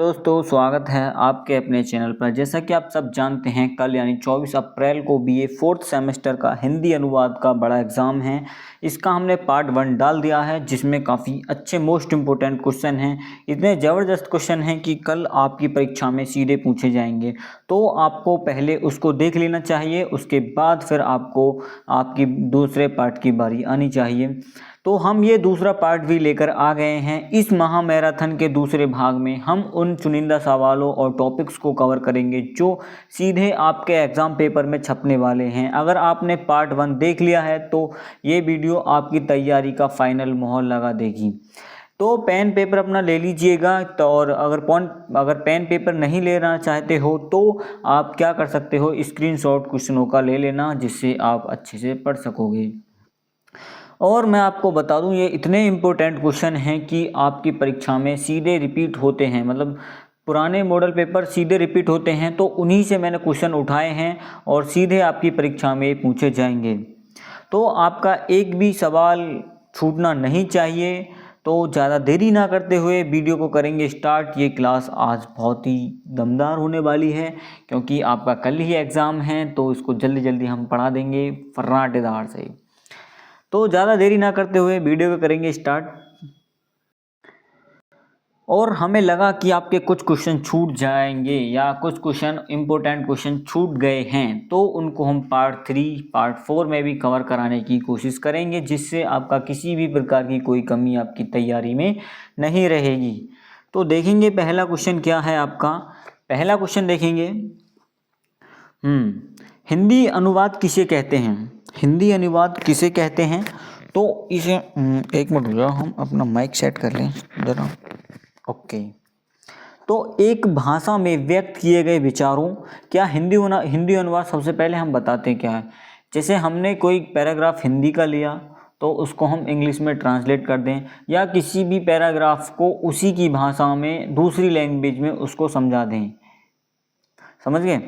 दोस्तों स्वागत है आपके अपने चैनल पर। जैसा कि आप सब जानते हैं कल यानी 24 अप्रैल को बीए 4th सेमेस्टर का हिंदी अनुवाद का बड़ा एग्ज़ाम है। इसका हमने पार्ट 1 डाल दिया है जिसमें काफ़ी अच्छे मोस्ट इम्पोर्टेंट क्वेश्चन हैं। इतने ज़बरदस्त क्वेश्चन हैं कि कल आपकी परीक्षा में सीधे पूछे जाएंगे, तो आपको पहले उसको देख लेना चाहिए। उसके बाद फिर आपको आपकी दूसरे पार्ट की बारी आनी चाहिए। तो हम ये दूसरा पार्ट भी लेकर आ गए हैं। इस महामैराथन के दूसरे भाग में हम उन चुनिंदा सवालों और टॉपिक्स को कवर करेंगे जो सीधे आपके एग्ज़ाम पेपर में छपने वाले हैं। अगर आपने पार्ट 1 देख लिया है तो ये वीडियो आपकी तैयारी का फाइनल मोहर लगा देगी। तो पेन पेपर अपना ले लीजिएगा। तो और अगर पेन पेपर नहीं लेना चाहते हो तो आप क्या कर सकते हो, स्क्रीनशॉट क्वेश्चनों का ले लेना जिससे आप अच्छे से पढ़ सकोगे। और मैं आपको बता दूं ये इतने इम्पोर्टेंट क्वेश्चन हैं कि आपकी परीक्षा में सीधे रिपीट होते हैं, मतलब पुराने मॉडल पेपर सीधे रिपीट होते हैं, तो उन्हीं से मैंने क्वेश्चन उठाए हैं और सीधे आपकी परीक्षा में पूछे जाएंगे। तो आपका एक भी सवाल छूटना नहीं चाहिए। तो ज़्यादा देरी ना करते हुए वीडियो को करेंगे स्टार्ट। ये क्लास आज बहुत ही दमदार होने वाली है क्योंकि आपका कल ही एग्ज़ाम है, तो इसको जल्दी जल्दी हम पढ़ा देंगे फर्राटेदार से। तो ज़्यादा देरी ना करते हुए वीडियो को करेंगे स्टार्ट। और हमें लगा कि आपके कुछ क्वेश्चन छूट जाएंगे या कुछ क्वेश्चन इम्पोर्टेंट क्वेश्चन छूट गए हैं, तो उनको हम पार्ट 3 पार्ट 4 में भी कवर कराने की कोशिश करेंगे जिससे आपका किसी भी प्रकार की कोई कमी आपकी तैयारी में नहीं रहेगी। तो देखेंगे पहला क्वेश्चन क्या है आपका। पहला क्वेश्चन देखेंगे, हिंदी अनुवाद किसे कहते हैं। हिंदी अनुवाद किसे कहते हैं, तो इसे एक मिनट रुको, हम अपना माइक सेट कर लें जरा। ओके, तो एक भाषा में व्यक्त किए गए विचारों, क्या हिंदी अनुवाद सबसे पहले हम बताते हैं क्या है। जैसे हमने कोई पैराग्राफ हिंदी का लिया तो उसको हम इंग्लिश में ट्रांसलेट कर दें, या किसी भी पैराग्राफ को उसी की भाषा में दूसरी लैंग्वेज में उसको समझा दें। समझ गए।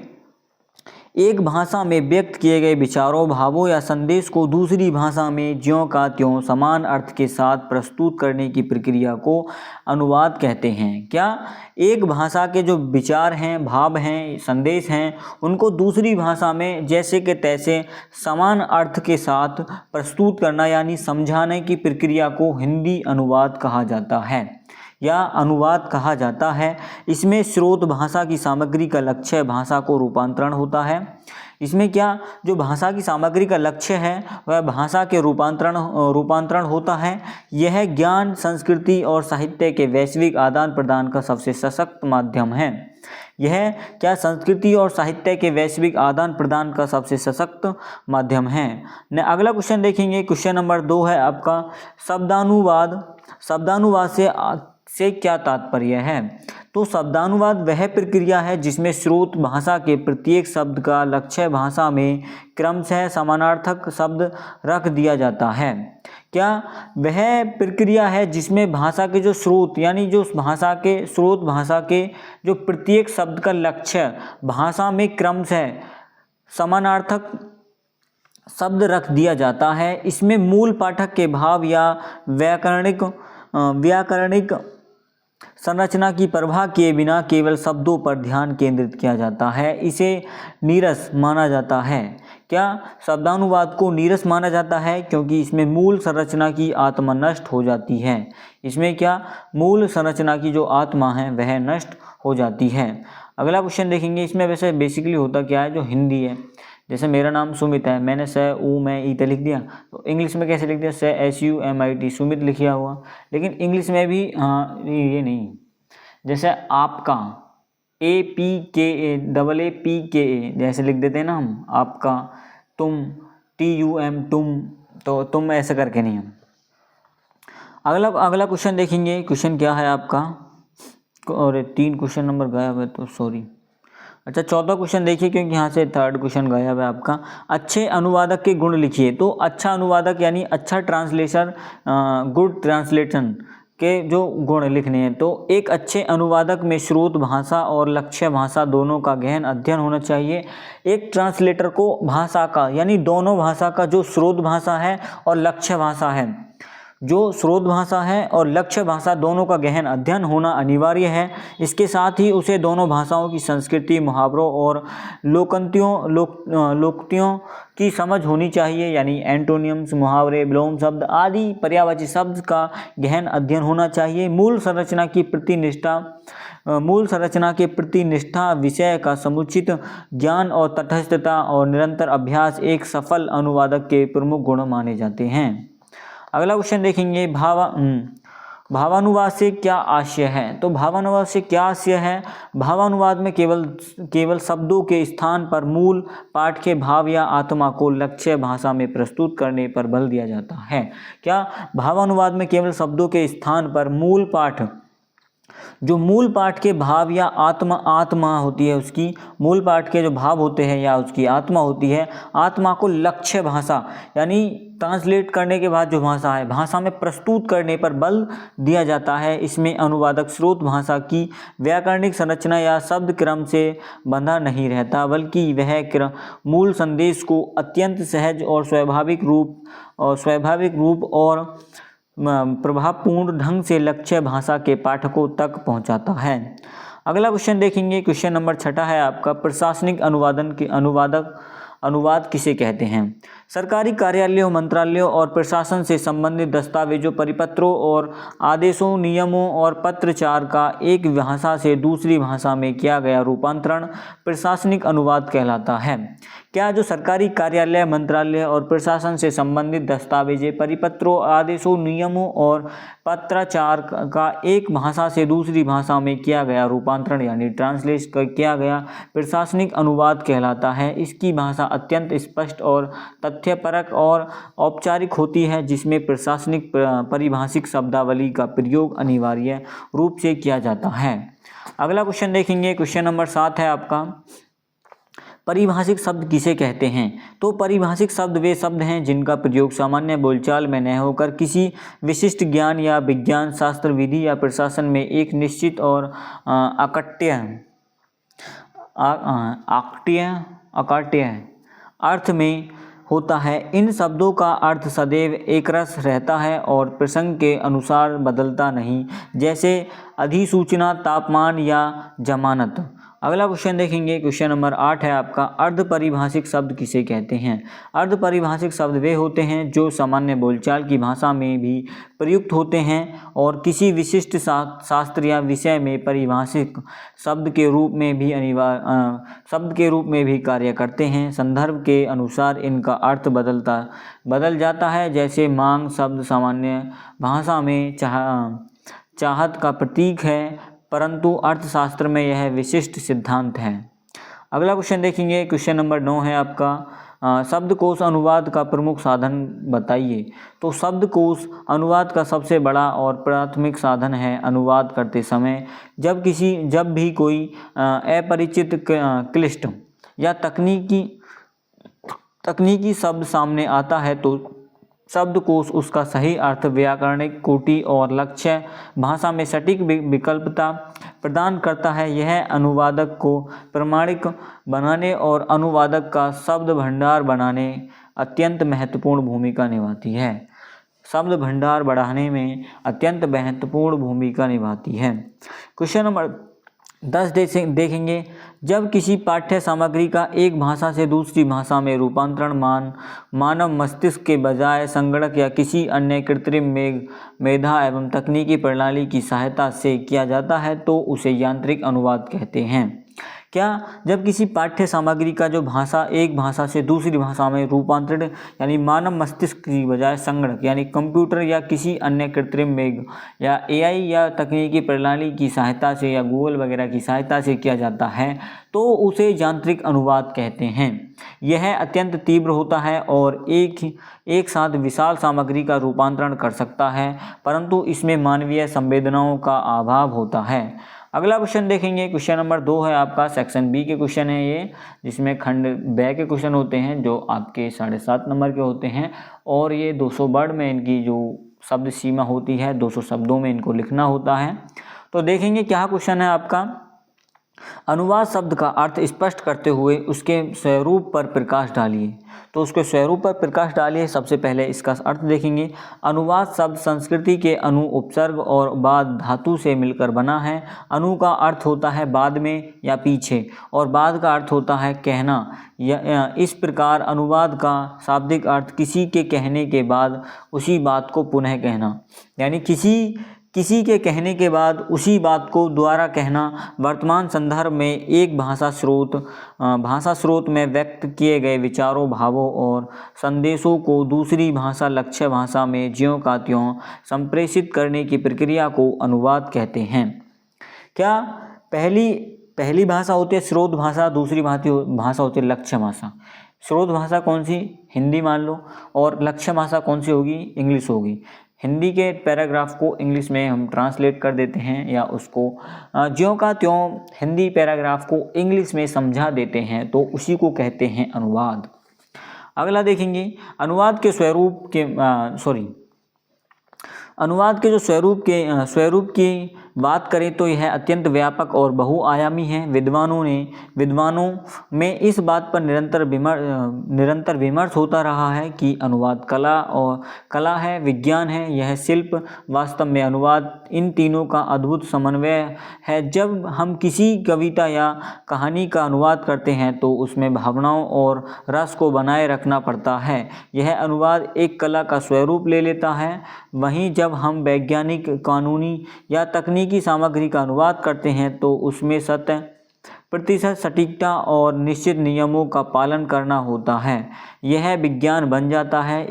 एक भाषा में व्यक्त किए गए विचारों, भावों या संदेश को दूसरी भाषा में ज्यों का त्यों समान अर्थ के साथ प्रस्तुत करने की प्रक्रिया को अनुवाद कहते हैं। क्या एक भाषा के जो विचार हैं, भाव हैं, संदेश हैं, उनको दूसरी भाषा में जैसे कि तैसे समान अर्थ के साथ प्रस्तुत करना यानी समझाने की प्रक्रिया को हिंदी अनुवाद कहा जाता है या अनुवाद कहा जाता है। इसमें स्रोत भाषा की सामग्री का लक्ष्य भाषा को रूपांतरण होता है। इसमें क्या जो भाषा की सामग्री का लक्ष्य है वह भाषा के रूपांतरण होता है। यह ज्ञान, संस्कृति और साहित्य के वैश्विक आदान प्रदान का सबसे सशक्त माध्यम है। यह क्या संस्कृति और साहित्य के वैश्विक आदान प्रदान का सबसे सशक्त माध्यम है। अगला क्वेश्चन देखेंगे, क्वेश्चन नंबर 2 है आपका, शब्दानुवाद। शब्दानुवाद से क्या तात्पर्य है। तो शब्दानुवाद वह प्रक्रिया है जिसमें स्रोत भाषा के प्रत्येक शब्द का लक्ष्य भाषा में क्रमशः समानार्थक शब्द रख दिया जाता है। क्या वह प्रक्रिया है जिसमें भाषा के जो स्रोत यानी जो भाषा के जो प्रत्येक शब्द का लक्ष्य भाषा में क्रमशः समानार्थक शब्द रख दिया जाता है। इसमें मूल पाठक के भाव या व्याकरणिक संरचना की परवाह किए बिना केवल शब्दों पर ध्यान केंद्रित किया जाता है। इसे नीरस माना जाता है। क्या शब्दानुवाद को नीरस माना जाता है क्योंकि इसमें मूल संरचना की आत्मा नष्ट हो जाती है। इसमें क्या मूल संरचना की जो आत्मा है वह नष्ट हो जाती है। अगला क्वेश्चन देखेंगे, इसमें वैसे बेसिकली होता क्या है, जो हिंदी है, जैसे मेरा नाम सुमित है, मैंने स ऊ मैं ई लिख दिया, तो इंग्लिश में कैसे लिख दिया, SUMIT सुमित लिखा हुआ। लेकिन इंग्लिश में भी ये नहीं, जैसे आपका APKA जैसे लिख देते हैं ना हम, आपका, तुम TUM तुम, तो तुम ऐसे करके नहीं हम। अगला क्वेश्चन देखेंगे, क्वेश्चन क्या है आपका, और 3 क्वेश्चन नंबर गायब है तो सॉरी। अच्छा, 14 क्वेश्चन देखिए क्योंकि यहाँ से 3rd क्वेश्चन गायब है आपका। अच्छे अनुवादक के गुण लिखिए। तो अच्छा अनुवादक यानी अच्छा ट्रांसलेशन, गुड ट्रांसलेशन के जो गुण लिखने हैं। तो एक अच्छे अनुवादक में स्रोत भाषा और लक्ष्य भाषा दोनों का गहन अध्ययन होना चाहिए। एक ट्रांसलेटर को भाषा का यानी दोनों भाषा का जो स्रोत भाषा है और लक्ष्य भाषा है जो स्रोत भाषा है और लक्ष्य भाषा दोनों का गहन अध्ययन होना अनिवार्य है। इसके साथ ही उसे दोनों भाषाओं की संस्कृति, मुहावरों और लोकोक्तियों की समझ होनी चाहिए, यानी एंटोनियम्स, मुहावरे, विलोम शब्द आदि पर्यायवाची शब्द का गहन अध्ययन होना चाहिए। मूल संरचना के प्रति निष्ठा, विषय का समुचित ज्ञान और तटस्थता और निरंतर अभ्यास एक सफल अनुवादक के प्रमुख गुण माने जाते हैं। अगला क्वेश्चन देखेंगे, भावानुवाद से क्या आशय है। तो भावानुवाद से क्या आशय है? भावानुवाद में केवल शब्दों के स्थान पर मूल पाठ के भाव या आत्मा को लक्ष्य भाषा में प्रस्तुत करने पर बल दिया जाता है। क्या? भावानुवाद में केवल शब्दों के स्थान पर मूल पाठ के भाव या आत्मा होती है, उसकी मूल पाठ के जो भाव होते हैं या उसकी आत्मा होती है, आत्मा को लक्ष्य भाषा यानी ट्रांसलेट करने के बाद जो भाषा है, भाषा में प्रस्तुत करने पर बल दिया जाता है। इसमें अनुवादक स्रोत भाषा की व्याकरणिक संरचना या शब्द क्रम से बंधा नहीं रहता, बल्कि वह मूल संदेश को अत्यंत सहज और स्वाभाविक रूप और प्रभावपूर्ण ढंग से लक्ष्य भाषा के पाठकों तक पहुंचाता है। अगला क्वेश्चन देखेंगे, क्वेश्चन नंबर 6 है आपका, प्रशासनिक अनुवाद किसे कहते हैं। सरकारी कार्यालयों, मंत्रालयों और प्रशासन से संबंधित दस्तावेजों, परिपत्रों और आदेशों, नियमों और पत्राचार का एक भाषा से दूसरी भाषा में किया गया रूपांतरण प्रशासनिक अनुवाद कहलाता है। क्या? जो सरकारी कार्यालय, मंत्रालय और प्रशासन से संबंधित दस्तावेजें, परिपत्रों, आदेशों, नियमों और पत्राचार का एक भाषा से दूसरी भाषा में किया गया रूपांतरण यानी ट्रांसलेट किया गया प्रशासनिक अनुवाद कहलाता है। इसकी भाषा अत्यंत स्पष्ट और तथ्यपरक और औपचारिक होती है, जिसमें प्रशासनिक परिभाषिक शब्दावली का प्रयोग अनिवार्य रूप से किया जाता है। अगला क्वेश्चन देखेंगे, क्वेश्चन नंबर 7 है आपका, परिभाषिक शब्द किसे कहते हैं। तो परिभाषिक शब्द वे शब्द हैं जिनका प्रयोग सामान्य बोलचाल में न होकर किसी विशिष्ट ज्ञान या विज्ञान, शास्त्र, विधि या प्रशासन में एक निश्चित और अकाट्य अर्थ में होता है। इन शब्दों का अर्थ सदैव एकरस रहता है और प्रसंग के अनुसार बदलता नहीं, जैसे अधिसूचना, तापमान या जमानत। अगला क्वेश्चन देखेंगे, क्वेश्चन नंबर 8 है आपका, अर्ध परिभाषिक शब्द किसे कहते हैं। अर्ध परिभाषिक शब्द वे होते हैं जो सामान्य बोलचाल की भाषा में भी प्रयुक्त होते हैं और किसी विशिष्ट शास्त्र या विषय में परिभाषिक शब्द के रूप में भी कार्य करते हैं। संदर्भ के अनुसार इनका अर्थ बदल जाता है, जैसे मांग शब्द सामान्य भाषा में चाहत का प्रतीक है, परंतु अर्थशास्त्र में यह विशिष्ट सिद्धांत है। अगला क्वेश्चन देखेंगे, क्वेश्चन नंबर 9 है आपका, शब्दकोश अनुवाद का प्रमुख साधन बताइए। तो शब्दकोश अनुवाद का सबसे बड़ा और प्राथमिक साधन है। अनुवाद करते समय जब भी कोई अपरिचित, क्लिष्ट या तकनीकी शब्द सामने आता है तो शब्दकोश उसका सही अर्थ, व्याकरणिक कोटि और लक्ष्य भाषा में सटीक विकल्पता प्रदान करता है। यह अनुवादक को प्रामाणिक बनाने और अनुवादक का शब्द भंडार बनाने अत्यंत महत्वपूर्ण भूमिका निभाती है। शब्द भंडार बढ़ाने में अत्यंत महत्वपूर्ण भूमिका निभाती है। क्वेश्चन नंबर 10 देखेंगे, जब किसी पाठ्य सामग्री का एक भाषा से दूसरी भाषा में रूपांतरण मानव मस्तिष्क के बजाय संगणक या किसी अन्य कृत्रिम मेधा एवं तकनीकी प्रणाली की सहायता से किया जाता है तो उसे यांत्रिक अनुवाद कहते हैं। क्या? जब किसी पाठ्य सामग्री का जो भाषा एक भाषा से दूसरी भाषा में रूपांतरण यानी मानव मस्तिष्क की बजाय संगणक यानी कंप्यूटर या किसी अन्य कृत्रिम मेघ या AI या तकनीकी प्रणाली की सहायता से या गूगल वगैरह की सहायता से किया जाता है तो उसे यांत्रिक अनुवाद कहते हैं। यह अत्यंत तीव्र होता है और एक साथ विशाल सामग्री का रूपांतरण कर सकता है, परंतु इसमें मानवीय संवेदनाओं का अभाव होता है। अगला क्वेश्चन देखेंगे, क्वेश्चन नंबर 2 है आपका, सेक्शन बी के क्वेश्चन है ये, जिसमें खंड ब के क्वेश्चन होते हैं जो आपके 7.5 नंबर के होते हैं और ये 200 वर्ड में इनकी जो शब्द सीमा होती है 200 शब्दों में इनको लिखना होता है। तो देखेंगे क्या क्वेश्चन है आपका, अनुवाद शब्द का अर्थ स्पष्ट करते हुए उसके स्वरूप पर प्रकाश डालिए। तो उसके स्वरूप पर प्रकाश डालिए, सबसे पहले इसका अर्थ देखेंगे। अनुवाद शब्द संस्कृति के अनु, उपसर्ग और बाद धातु से मिलकर बना है। अनु का अर्थ होता है बाद में या पीछे, और बाद का अर्थ होता है कहना। इस प्रकार अनुवाद का शाब्दिक अर्थ किसी के कहने के बाद उसी बात को पुनः कहना, यानी किसी के कहने के बाद उसी बात को दोबारा कहना। वर्तमान संदर्भ में एक भाषा स्रोत में व्यक्त किए गए विचारों, भावों और संदेशों को दूसरी भाषा लक्ष्य भाषा में ज्यों का त्यों संप्रेषित करने की प्रक्रिया को अनुवाद कहते हैं। क्या पहली भाषा होती है स्रोत भाषा, दूसरी भाषा होती है लक्ष्य भाषा। स्रोत भाषा कौन सी? हिंदी मान लो, और लक्ष्य भाषा कौन सी होगी? इंग्लिश होगी। हिंदी के पैराग्राफ को इंग्लिश में हम ट्रांसलेट कर देते हैं, या उसको ज्यों का त्यों हिंदी पैराग्राफ को इंग्लिश में समझा देते हैं, तो उसी को कहते हैं अनुवाद। अगला देखेंगे, अनुवाद के जो स्वरूप की बात करें तो यह अत्यंत व्यापक और बहुआयामी है। विद्वानों में इस बात पर निरंतर विमर्श होता रहा है कि अनुवाद कला है, विज्ञान है, यह शिल्प। वास्तव में अनुवाद इन तीनों का अद्भुत समन्वय है। जब हम किसी कविता या कहानी का अनुवाद करते हैं तो उसमें भावनाओं और रस को बनाए रखना पड़ता है। यह अनुवाद एक कला का स्वरूप ले लेता है। वहीं जब हम वैज्ञानिक, कानूनी या तकनीकी सामग्री का अनुवाद करते हैं तो उसमें 100% सटीकता और निश्चित नियमों का पालन करना होता है। यह विज्ञान बन जाता है।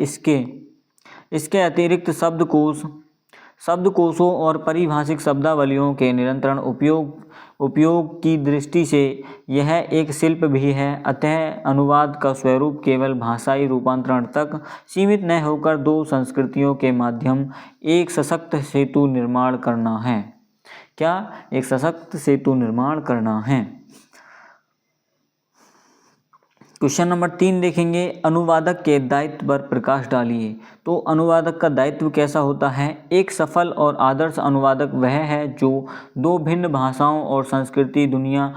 इसके अतिरिक्त शब्दकोशों और पारिभाषिक शब्दावलियों के निरंतर उपयोग की दृष्टि से यह एक शिल्प भी है। अतः अनुवाद का स्वरूप केवल भाषाई रूपांतरण तक सीमित न होकर दो संस्कृतियों के माध्यम एक सशक्त सेतु निर्माण करना है। क्या? एक सशक्त सेतु निर्माण करना है। क्वेश्चन नंबर 3 देखेंगे, अनुवादक के दायित्व पर प्रकाश डालिए। तो अनुवादक का दायित्व कैसा होता है? एक सफल और आदर्श अनुवादक वह है जो दो भिन्न भाषाओं और संस्कृति दुनिया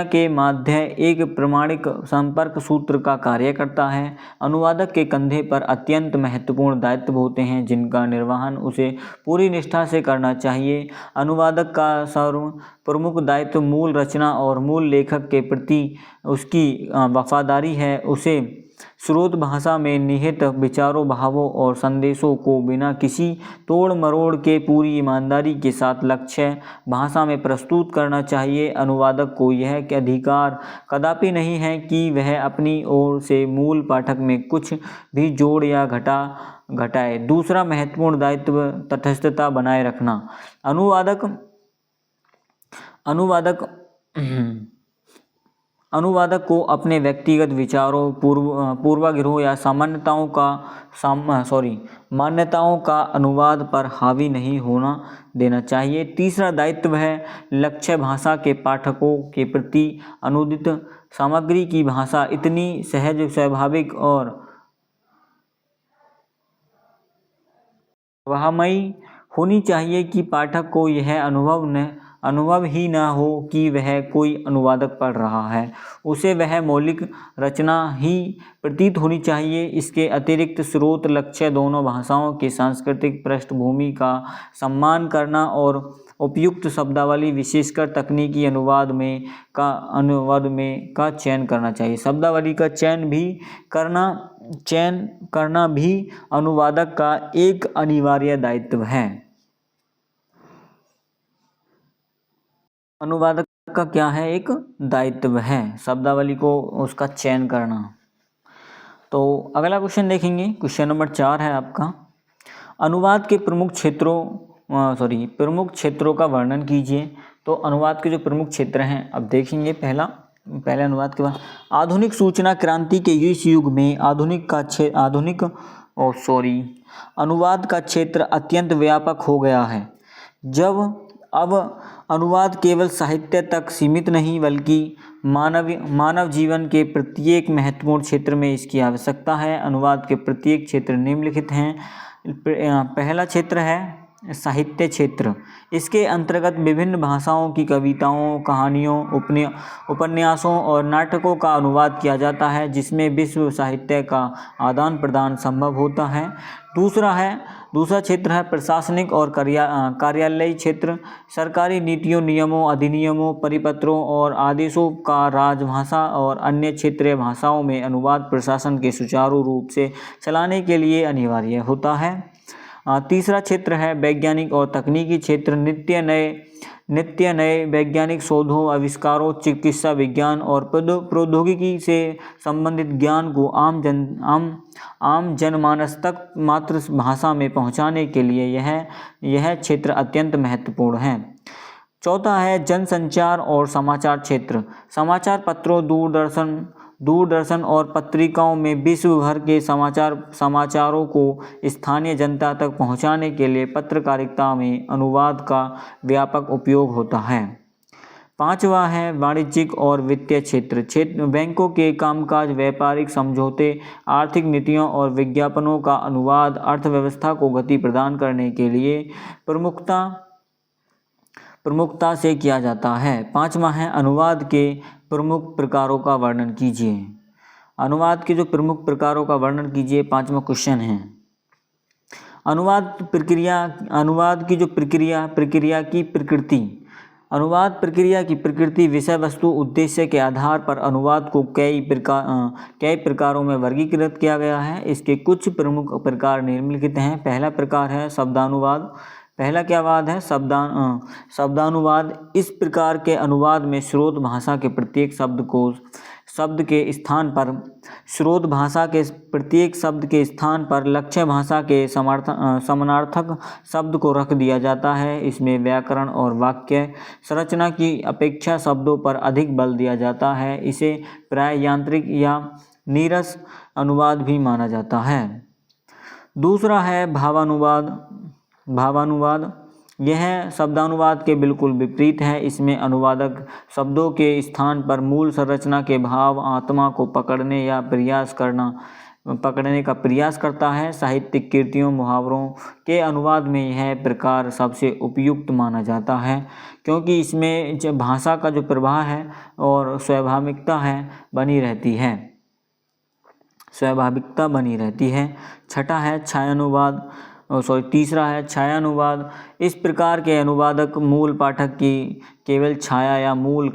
के मध्य एक प्रामाणिक संपर्क सूत्र का कार्य करता है। अनुवादक के कंधे पर अत्यंत महत्वपूर्ण दायित्व होते हैं जिनका निर्वहन उसे पूरी निष्ठा से करना चाहिए। अनुवादक का सर्व प्रमुख दायित्व मूल रचना और मूल लेखक के प्रति उसकी वफादारी है। उसे स्रोत भाषा में निहित विचारों, भावों और संदेशों को बिना किसी तोड़ मरोड़ के पूरी ईमानदारी के साथ लक्ष्य भाषा में प्रस्तुत करना चाहिए। अनुवादक को यह अधिकार कदापि नहीं है कि वह अपनी ओर से मूल पाठक में कुछ भी जोड़ या घटाए। दूसरा महत्वपूर्ण दायित्व तटस्थता बनाए रखना। अनुवादक को अपने व्यक्तिगत विचारों, पूर्वाग्रहों या मान्यताओं का अनुवाद पर हावी नहीं होना देना चाहिए। तीसरा दायित्व है लक्ष्य भाषा के पाठकों के प्रति अनुदित सामग्री की भाषा इतनी सहज, स्वाभाविक और प्रवाहमयी होनी चाहिए कि पाठक को यह अनुभव ही न हो कि वह कोई अनुवादक पढ़ रहा है। उसे वह मौलिक रचना ही प्रतीत होनी चाहिए। इसके अतिरिक्त स्रोत, लक्ष्य दोनों भाषाओं की सांस्कृतिक पृष्ठभूमि का सम्मान करना और उपयुक्त शब्दावली, विशेषकर तकनीकी अनुवाद में का चयन करना चाहिए। शब्दावली का चयन करना भी अनुवादक का एक अनिवार्य दायित्व है। अनुवादक का क्या है? एक दायित्व है शब्दावली को उसका चयन करना। तो अगला क्वेश्चन देखेंगे, क्वेश्चन नंबर 4 है आपका, अनुवाद के प्रमुख क्षेत्रों का वर्णन कीजिए। तो अनुवाद के जो प्रमुख क्षेत्र हैं अब देखेंगे। पहले अनुवाद के बाद, आधुनिक सूचना क्रांति के इस युग में अनुवाद का क्षेत्र अत्यंत व्यापक हो गया है। अब अनुवाद केवल साहित्य तक सीमित नहीं बल्कि मानव जीवन के प्रत्येक महत्वपूर्ण क्षेत्र में इसकी आवश्यकता है। अनुवाद के प्रत्येक क्षेत्र निम्नलिखित हैं। पहला क्षेत्र है साहित्य क्षेत्र। इसके अंतर्गत विभिन्न भाषाओं की कविताओं, कहानियों, उपन्यासों और नाटकों का अनुवाद किया जाता है, जिसमें विश्व साहित्य का आदान प्रदान संभव होता है। दूसरा क्षेत्र है प्रशासनिक और कार्यालयी क्षेत्र। सरकारी नीतियों, नियमों, अधिनियमों, परिपत्रों और आदेशों का राजभाषा और अन्य क्षेत्रीय भाषाओं में अनुवाद प्रशासन के सुचारू रूप से चलाने के लिए अनिवार्य होता है। तीसरा क्षेत्र है वैज्ञानिक और तकनीकी क्षेत्र। नित्य नए वैज्ञानिक शोधों, आविष्कारों, चिकित्सा विज्ञान और प्रौद्योगिकी से संबंधित ज्ञान को आम जनमानस तक मातृभाषा में पहुंचाने के लिए यह क्षेत्र अत्यंत महत्वपूर्ण है। चौथा है जनसंचार और समाचार क्षेत्र। समाचार पत्रों, दूरदर्शन और पत्रिकाओं में विश्व भर के समाचारों को स्थानीय जनता तक पहुंचाने के लिए पत्रकारिता में अनुवाद का व्यापक उपयोग होता है। पांचवा है वाणिज्यिक और वित्तीय क्षेत्र। बैंकों के कामकाज, व्यापारिक समझौते, आर्थिक नीतियों और विज्ञापनों का अनुवाद अर्थव्यवस्था को गति प्रदान करने के लिए प्रमुखता से किया जाता है। पांचवा है अनुवाद के प्रमुख प्रकारों का वर्णन कीजिए। अनुवाद के जो प्रमुख प्रकारों का वर्णन कीजिए, पांचवा क्वेश्चन है। अनुवाद की जो प्रक्रिया की प्रकृति। अनुवाद प्रक्रिया की प्रकृति, विषय वस्तु, उद्देश्य के आधार पर अनुवाद को कई प्रकारों में वर्गीकृत किया गया है। इसके कुछ प्रमुख प्रकार निम्नलिखित हैं। पहला प्रकार है शब्दानुवाद। पहला क्या वाद है? शब्दानुवाद। इस प्रकार के अनुवाद में स्रोत भाषा के प्रत्येक शब्द के स्थान पर लक्ष्य भाषा के समानार्थक शब्द को रख दिया जाता है। इसमें व्याकरण और वाक्य संरचना की अपेक्षा शब्दों पर अधिक बल दिया जाता है। इसे प्राय यांत्रिक या नीरस अनुवाद भी माना जाता है। दूसरा है भावानुवाद। यह शब्दानुवाद के बिल्कुल विपरीत है। इसमें अनुवादक शब्दों के स्थान पर मूल संरचना के भाव, आत्मा को पकड़ने का प्रयास करता है। साहित्यिक कृतियों, मुहावरों के अनुवाद में यह प्रकार सबसे उपयुक्त माना जाता है, क्योंकि इसमें जो भाषा का जो प्रवाह है और स्वाभाविकता बनी रहती है। तीसरा है छायानुवाद। इस प्रकार के अनुवादक मूल पाठक की केवल छाया या मूल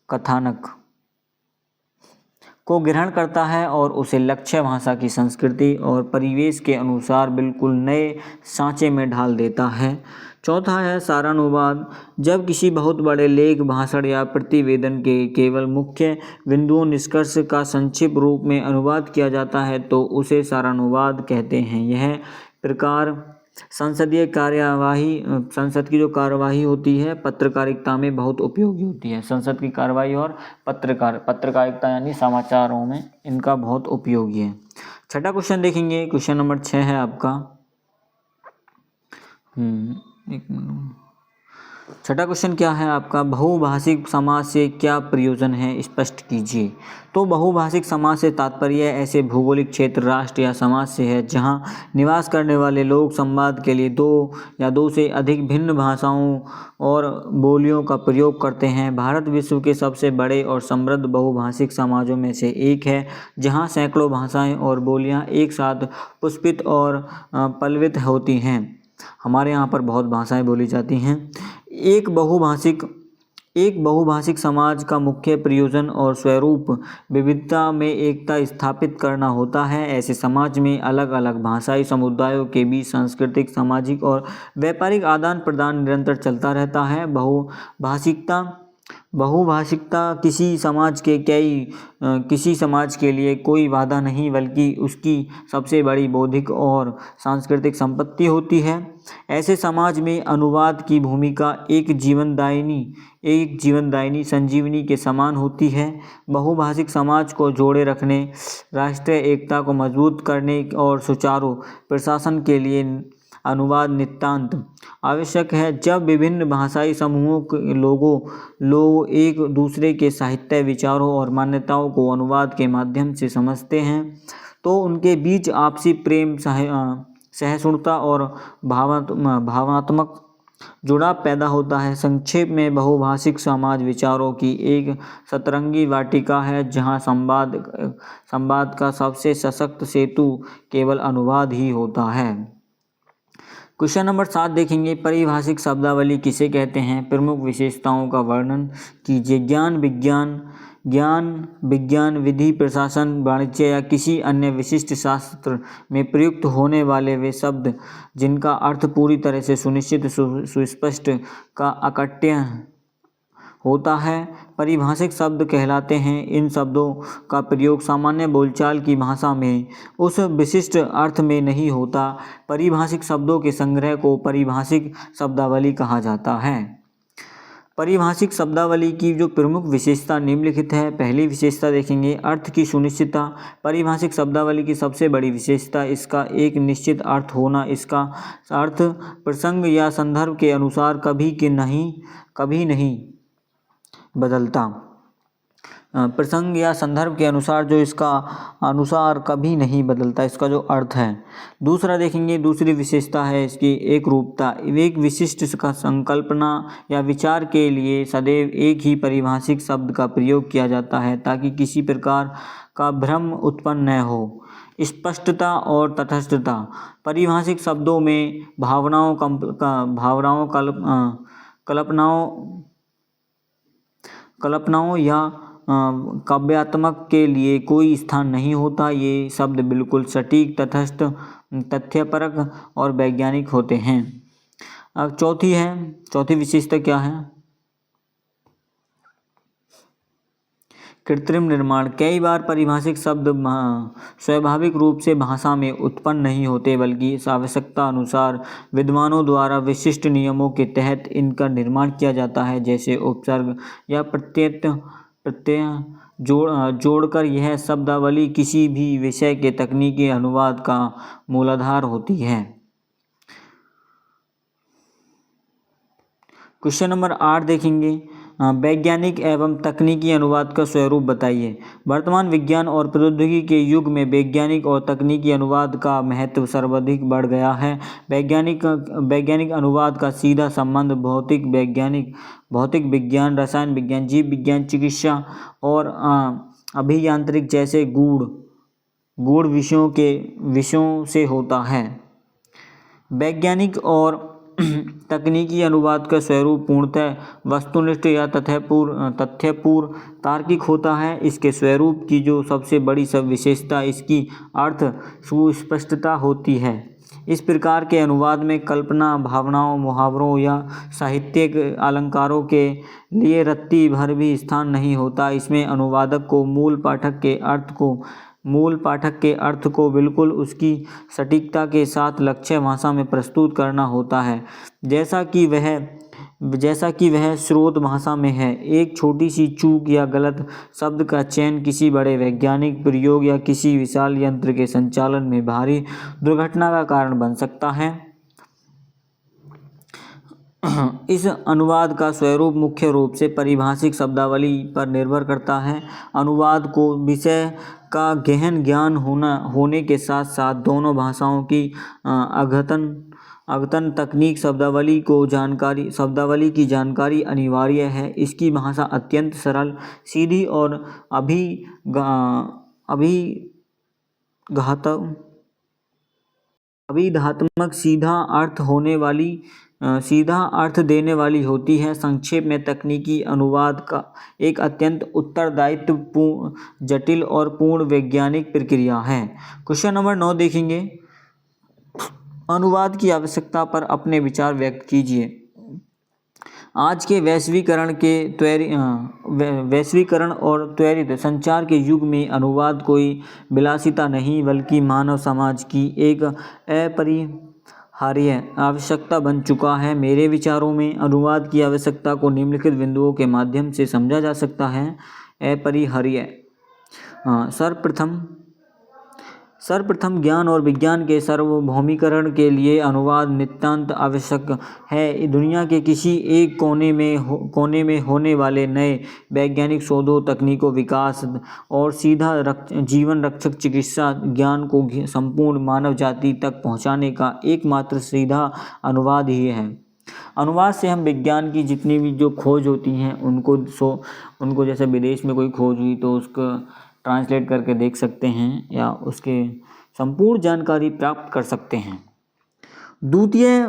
कथानक को ग्रहण करता है और उसे लक्ष्य भाषा की संस्कृति और परिवेश के अनुसार बिल्कुल नए सांचे में ढाल देता है। चौथा है सारानुवाद। जब किसी बहुत बड़े लेख, भाषण या प्रतिवेदन के केवल मुख्य बिंदुओं, निष्कर्ष का संक्षिप्त रूप में अनुवाद किया जाता है तो उसे सारानुवाद कहते हैं। यह प्रकार संसद की जो कार्यवाही होती है पत्रकारिता में बहुत उपयोगी होती है। संसद की कार्यवाही और पत्रकारिता यानी समाचारों में इनका बहुत उपयोगी है। छठा क्वेश्चन देखेंगे, क्वेश्चन नंबर 6 है आपका। छठा क्वेश्चन क्या है आपका? बहुभाषिक समाज से क्या प्रयोजन है, स्पष्ट कीजिए। तो बहुभाषिक समाज से तात्पर्य ऐसे भौगोलिक क्षेत्र, राष्ट्र या समाज से है जहां निवास करने वाले लोग संवाद के लिए दो या दो से अधिक भिन्न भाषाओं और बोलियों का प्रयोग करते हैं। भारत विश्व के सबसे बड़े और समृद्ध बहुभाषिक समाजों में से एक है, जहां सैकड़ों भाषाएं और बोलियां एक साथ पुष्पित और पल्लवित होती हैं। हमारे यहाँ पर बहुत भाषाएं बोली जाती हैं। एक बहुभाषिक समाज का मुख्य प्रयोजन और स्वरूप विविधता में एकता स्थापित करना होता है। ऐसे समाज में अलग अलग भाषाई समुदायों के बीच सांस्कृतिक, सामाजिक और व्यापारिक आदान प्रदान निरंतर चलता रहता है। बहुभाषिकता किसी समाज के लिए कोई बाधा नहीं, बल्कि उसकी सबसे बड़ी बौद्धिक और सांस्कृतिक संपत्ति होती है। ऐसे समाज में अनुवाद की भूमिका एक जीवनदायिनी संजीवनी के समान होती है। बहुभाषिक समाज को जोड़े रखने, राष्ट्रीय एकता को मजबूत करने और सुचारू प्रशासन के लिए अनुवाद नितांत आवश्यक है। जब विभिन्न भाषाई समूहों के लोग एक दूसरे के साहित्य, विचारों और मान्यताओं को अनुवाद के माध्यम से समझते हैं तो उनके बीच आपसी प्रेम, सहिष्णुता और भावनात्मक जुड़ाव पैदा होता है। संक्षेप में, बहुभाषिक समाज विचारों की एक सतरंगी वाटिका है जहां संवाद का सबसे सशक्त सेतु केवल अनुवाद ही होता है। क्वेश्चन नंबर 7 देखेंगे, परिभाषिक शब्दावली किसे कहते हैं? प्रमुख विशेषताओं का वर्णन कीजिए। ज्ञान विज्ञान, विधि, प्रशासन, वाणिज्य या किसी अन्य विशिष्ट शास्त्र में प्रयुक्त होने वाले वे शब्द जिनका अर्थ पूरी तरह से सुनिश्चित, सुस्पष्ट का अकट्य होता है, परिभाषिक शब्द कहलाते हैं। इन शब्दों का प्रयोग सामान्य बोलचाल की भाषा में उस विशिष्ट अर्थ में नहीं होता। परिभाषिक शब्दों के संग्रह को परिभाषिक शब्दावली कहा जाता है। परिभाषिक शब्दावली की जो प्रमुख विशेषता निम्नलिखित है। पहली विशेषता देखेंगे, अर्थ की सुनिश्चितता। परिभाषिक शब्दावली की सबसे बड़ी विशेषता इसका एक निश्चित अर्थ होना। इसका अर्थ प्रसंग या संदर्भ के अनुसार कभी नहीं बदलता। प्रसंग या संदर्भ के अनुसार कभी नहीं बदलता, इसका जो अर्थ है। दूसरा देखेंगे, दूसरी विशेषता है इसकी एकरूपता। एक विशिष्ट संकल्पना या विचार के लिए सदैव एक ही परिभाषिक शब्द का प्रयोग किया जाता है ताकि किसी प्रकार का भ्रम उत्पन्न न हो। स्पष्टता और तटस्थता। परिभाषिक शब्दों में कल्पनाओं या काव्यात्मक के लिए कोई स्थान नहीं होता। ये शब्द बिल्कुल सटीक, तटस्थ, तथ्यपरक और वैज्ञानिक होते हैं। अब चौथी विशेषता क्या है? कृत्रिम निर्माण। कई बार परिभाषिक शब्द स्वाभाविक रूप से भाषा में उत्पन्न नहीं होते बल्कि आवश्यकता अनुसार विद्वानों द्वारा विशिष्ट नियमों के तहत इनका निर्माण किया जाता है, जैसे उपसर्ग या प्रत्यय जोड़कर। यह शब्दावली किसी भी विषय के तकनीकी अनुवाद का मूलाधार होती है। क्वेश्चन नंबर 8 देखेंगे, वैज्ञानिक एवं तकनीकी अनुवाद का स्वरूप बताइए। वर्तमान विज्ञान और प्रौद्योगिकी के युग में वैज्ञानिक और तकनीकी अनुवाद का महत्व सर्वाधिक बढ़ गया है। वैज्ञानिक अनुवाद का सीधा संबंध भौतिक विज्ञान, रसायन विज्ञान, जीव विज्ञान, चिकित्सा और अभियांत्रिक जैसे गूढ़ विषयों से होता है। वैज्ञानिक और तकनीकी अनुवाद का स्वरूप पूर्णतः वस्तुनिष्ठ या तथ्यपूर्ण तार्किक होता है। इसके स्वरूप की जो सबसे बड़ी विशेषता इसकी अर्थ सुस्पष्टता होती है। इस प्रकार के अनुवाद में कल्पना, भावनाओं, मुहावरों या साहित्यिक अलंकारों के लिए रत्ती भर भी स्थान नहीं होता। इसमें अनुवादक को मूल पाठक के अर्थ को बिल्कुल उसकी सटीकता के साथ लक्ष्य भाषा में प्रस्तुत करना होता है, जैसा कि वह स्रोत भाषा में है। एक छोटी सी चूक या गलत शब्द का चयन किसी बड़े वैज्ञानिक प्रयोग या किसी विशाल यंत्र के संचालन में भारी दुर्घटना का कारण बन सकता है। इस अनुवाद का स्वरूप मुख्य रूप से परिभाषिक शब्दावली पर निर्भर करता है। अनुवाद को विषय का गहन ज्ञान होने के साथ साथ दोनों भाषाओं की अद्यतन तकनीक शब्दावली की जानकारी अनिवार्य है। इसकी भाषा अत्यंत सरल, सीधी और अभिधात्मक सीधा अर्थ देने वाली होती है। संक्षेप में, तकनीकी अनुवाद का एक अत्यंत उत्तरदायित्वपूर्ण, जटिल और पूर्ण वैज्ञानिक प्रक्रिया है। क्वेश्चन नंबर 9 देखेंगे, अनुवाद की आवश्यकता पर अपने विचार व्यक्त कीजिए। आज के वैश्वीकरण और त्वरित संचार के युग में अनुवाद कोई विलासिता नहीं बल्कि मानव समाज की एक अपरिहार्य आवश्यकता बन चुका है। मेरे विचारों में अनुवाद की आवश्यकता को निम्नलिखित बिंदुओं के माध्यम से समझा जा सकता है। अपरिहार्य, सर्वप्रथम सर्वप्रथम ज्ञान और विज्ञान के सार्वभौमिकरण के लिए अनुवाद नितांत आवश्यक है। दुनिया के किसी एक कोने में होने वाले नए वैज्ञानिक शोधों, तकनीकों विकास और सीधा जीवन रक्षक चिकित्सा ज्ञान को संपूर्ण मानव जाति तक पहुंचाने का एकमात्र सीधा अनुवाद ही है। अनुवाद से हम विज्ञान की जितनी भी जो खोज होती हैं उनको जैसे विदेश में कोई खोज हुई तो उसको ट्रांसलेट करके देख सकते हैं या उसके संपूर्ण जानकारी प्राप्त कर सकते हैं। द्वितीय,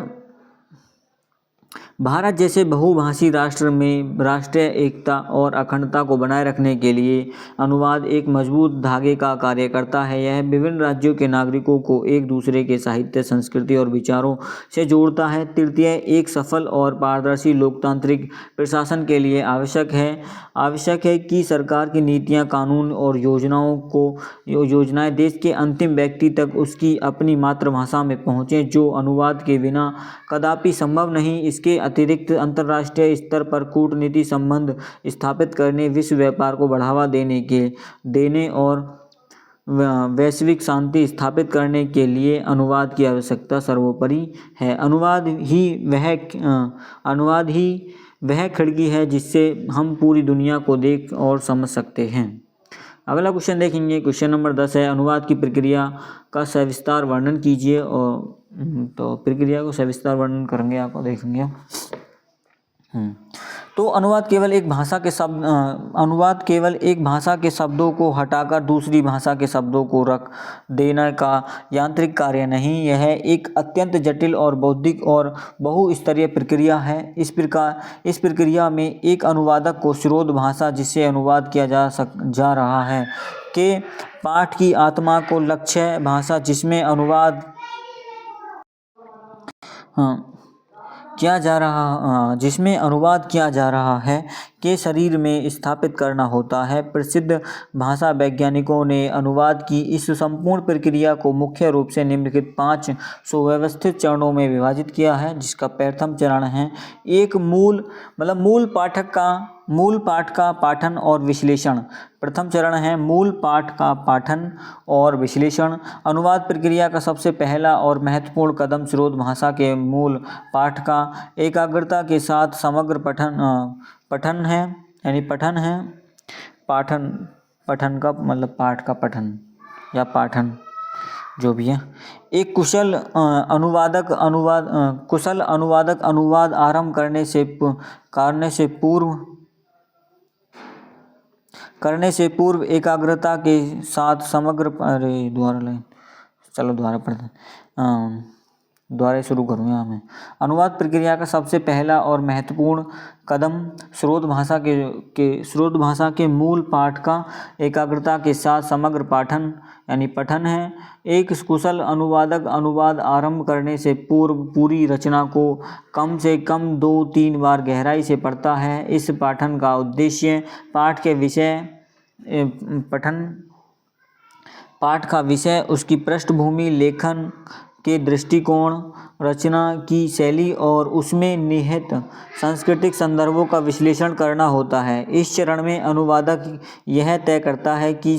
भारत जैसे बहुभाषी राष्ट्र में राष्ट्रीय एकता और अखंडता को बनाए रखने के लिए अनुवाद एक मजबूत धागे का कार्य करता है। यह विभिन्न राज्यों के नागरिकों को एक दूसरे के साहित्य, संस्कृति और विचारों से जोड़ता है। तृतीय, एक सफल और पारदर्शी लोकतांत्रिक प्रशासन के लिए आवश्यक है कि सरकार की नीतियां, कानून और योजनाएं देश के अंतिम व्यक्ति तक उसकी अपनी मातृभाषा में पहुँचें, जो अनुवाद के बिना कदापि संभव नहीं। इसके अतिरिक्त अंतर्राष्ट्रीय स्तर पर कूटनीति संबंध स्थापित करने, विश्व व्यापार को बढ़ावा देने और वैश्विक शांति स्थापित करने के लिए अनुवाद की आवश्यकता सर्वोपरि है। अनुवाद ही वह खिड़की है जिससे हम पूरी दुनिया को देख और समझ सकते हैं। अगला क्वेश्चन देखेंगे। क्वेश्चन नंबर 10 है, अनुवाद की प्रक्रिया का सविस्तार वर्णन कीजिए। और तो प्रक्रिया को सविस्तार वर्णन करेंगे, आपको देखेंगे। तो अनुवाद केवल एक भाषा के शब्दों को हटाकर दूसरी भाषा के शब्दों को रख देने का यांत्रिक कार्य नहीं, यह एक अत्यंत जटिल और बौद्धिक और बहुस्तरीय प्रक्रिया है। इस प्रक्रिया में एक अनुवादक को स्रोत भाषा जिससे अनुवाद किया जा रहा है के पाठ की आत्मा को लक्ष्य भाषा जिसमें अनुवाद किया जा रहा है के शरीर में स्थापित करना होता है। प्रसिद्ध भाषा वैज्ञानिकों ने अनुवाद की इस संपूर्ण प्रक्रिया को मुख्य रूप से निम्नलिखित 5 सुव्यवस्थित चरणों में विभाजित किया है, जिसका प्रथम चरण है एक मूल पाठ का पाठन और विश्लेषण। प्रथम चरण है मूल पाठ का पाठन और विश्लेषण। अनुवाद प्रक्रिया का सबसे पहला और महत्वपूर्ण कदम स्रोत भाषा के मूल पाठ का एकाग्रता के साथ समग्र पठन है। पठन का मतलब पाठ का पठन या पाठन जो भी है। एक कुशल अनुवादक अनुवाद आरंभ करने से पूर्व एकाग्रता के साथ समग्र दोबारा शुरू करूँगा मैं। अनुवाद प्रक्रिया का सबसे पहला और महत्वपूर्ण कदम स्रोत भाषा के मूल पाठ का एकाग्रता के साथ समग्र पठन है। एक कुशल अनुवादक अनुवाद आरंभ करने से पूर्व पूरी रचना को कम से कम 2-3 बार गहराई से पढ़ता है। इस पाठन का उद्देश्य पाठ का विषय, उसकी पृष्ठभूमि, लेखन के दृष्टिकोण, रचना की शैली और उसमें निहित सांस्कृतिक संदर्भों का विश्लेषण करना होता है। इस चरण में अनुवादक यह तय करता है कि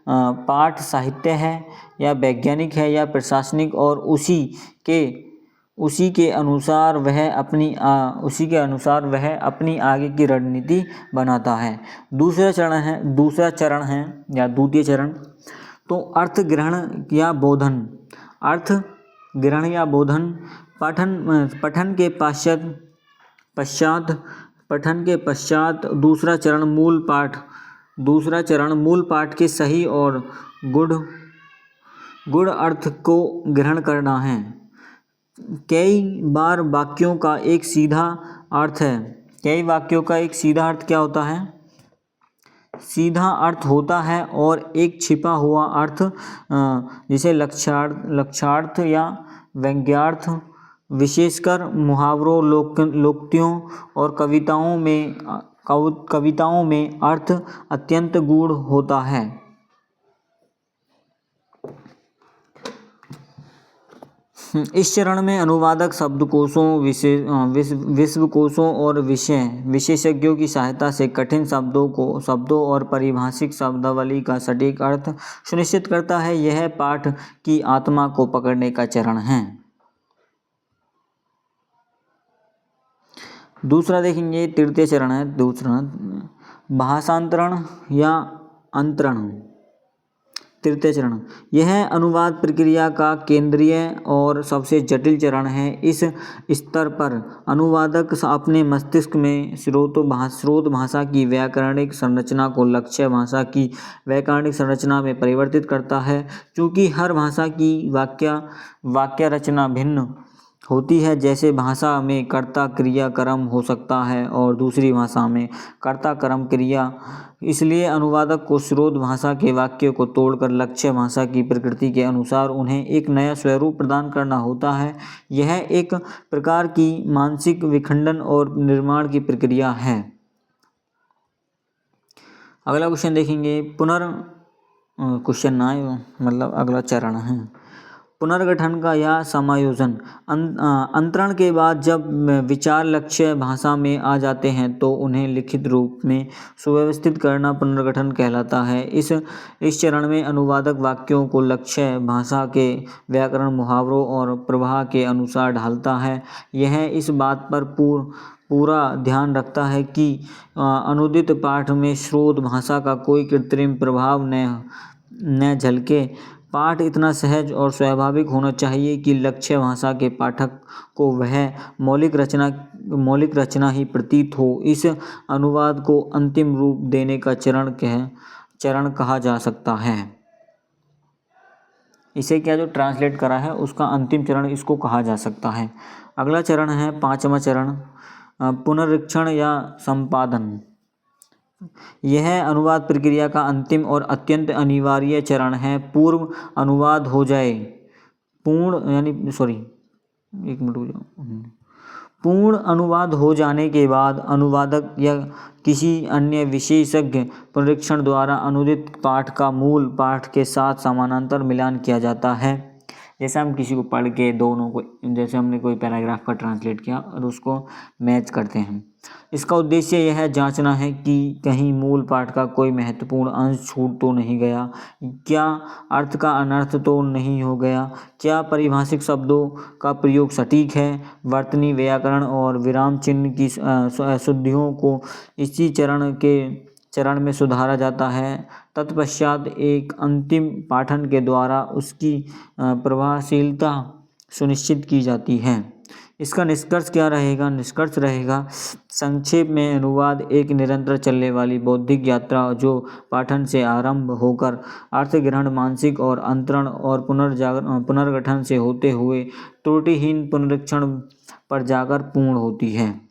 पाठ साहित्य है या वैज्ञानिक है या प्रशासनिक, और उसी के अनुसार वह अपनी आगे की रणनीति बनाता है। द्वितीय चरण तो अर्थ ग्रहण या बोधन। पठन के पश्चात दूसरा चरण मूल पाठ के सही और गुण अर्थ को ग्रहण करना है। कई वाक्यों का एक सीधा अर्थ क्या होता है? सीधा अर्थ होता है और एक छिपा हुआ अर्थ जिसे लक्ष्यार्थ या व्यंग्यार्थ, विशेषकर मुहावरों, लोकोक्तियों और कविताओं में अर्थ अत्यंत गूढ़ होता है। इस चरण में अनुवादक शब्दकोशों विश्वकोशों और विशेषज्ञों की सहायता से कठिन शब्दों और पारिभाषिक शब्दावली का सटीक अर्थ सुनिश्चित करता है। यह पाठ की आत्मा को पकड़ने का चरण है। दूसरा देखेंगे, तृतीय चरण है दूसरा, भाषांतरण या अंतरण। तृतीय चरण यह अनुवाद प्रक्रिया का केंद्रीय और सबसे जटिल चरण है। इस स्तर पर अनुवादक अपने मस्तिष्क में स्रोत भाषा की व्याकरणिक संरचना को लक्ष्य भाषा की व्याकरणिक संरचना में परिवर्तित करता है। चूँकि हर भाषा की वाक्य रचना भिन्न होती है, जैसे भाषा में कर्ता क्रिया कर्म हो सकता है और दूसरी भाषा में कर्ता कर्म क्रिया, इसलिए अनुवादक को स्रोत भाषा के वाक्यों को तोड़कर लक्ष्य भाषा की प्रकृति के अनुसार उन्हें एक नया स्वरूप प्रदान करना होता है। यह एक प्रकार की मानसिक विखंडन और निर्माण की प्रक्रिया है। अगला क्वेश्चन देखेंगे, क्वेश्चन ना मतलब अगला चरण है पुनर्गठन का या समायोजन। अंतरण के बाद जब विचार लक्ष्य भाषा में आ जाते हैं तो उन्हें लिखित रूप में सुव्यवस्थित करना पुनर्गठन कहलाता है। इस चरण में अनुवादक वाक्यों को लक्ष्य भाषा के व्याकरण, मुहावरों और प्रवाह के अनुसार ढालता है। यह इस बात पर पूरा ध्यान रखता है कि अनुदित पाठ में स्रोत भाषा का कोई कृत्रिम प्रभाव न झलके। पाठ इतना सहज और स्वाभाविक होना चाहिए कि लक्ष्य भाषा के पाठक को वह मौलिक रचना ही प्रतीत हो। इस अनुवाद को अंतिम रूप देने का चरण कहा जा सकता है। इसे क्या जो ट्रांसलेट करा है उसका अंतिम चरण इसको कहा जा सकता है। अगला चरण है पांचवा चरण, पुनरीक्षण या संपादन। यह अनुवाद प्रक्रिया का अंतिम और अत्यंत अनिवार्य चरण है। पूर्ण अनुवाद हो जाने के बाद अनुवादक या किसी अन्य विशेषज्ञ पुनरीक्षण द्वारा अनुदित पाठ का मूल पाठ के साथ समानांतर मिलान किया जाता है। जैसे हम किसी को पढ़ के दोनों को, जैसे हमने कोई पैराग्राफ का ट्रांसलेट किया और उसको मैच करते हैं। इसका उद्देश्य यह जांचना है कि कहीं मूल पाठ का कोई महत्वपूर्ण अंश छूट तो नहीं गया, क्या अर्थ का अनर्थ तो नहीं हो गया, क्या पारिभाषिक शब्दों का प्रयोग सटीक है। वर्तनी, व्याकरण और विराम चिन्ह की अशुद्धियों को इसी चरण में सुधारा जाता है। तत्पश्चात एक अंतिम पाठन के द्वारा उसकी प्रभावशीलता सुनिश्चित की जाती है। इसका निष्कर्ष क्या रहेगा? निष्कर्ष रहेगा संक्षेप में अनुवाद एक निरंतर चलने वाली बौद्धिक यात्रा जो पाठन से आरंभ होकर अर्थ ग्रहण, मानसिक और अंतरण और पुनर्गठन से होते हुए त्रुटिहीन पुनरीक्षण पर जाकर पूर्ण होती है।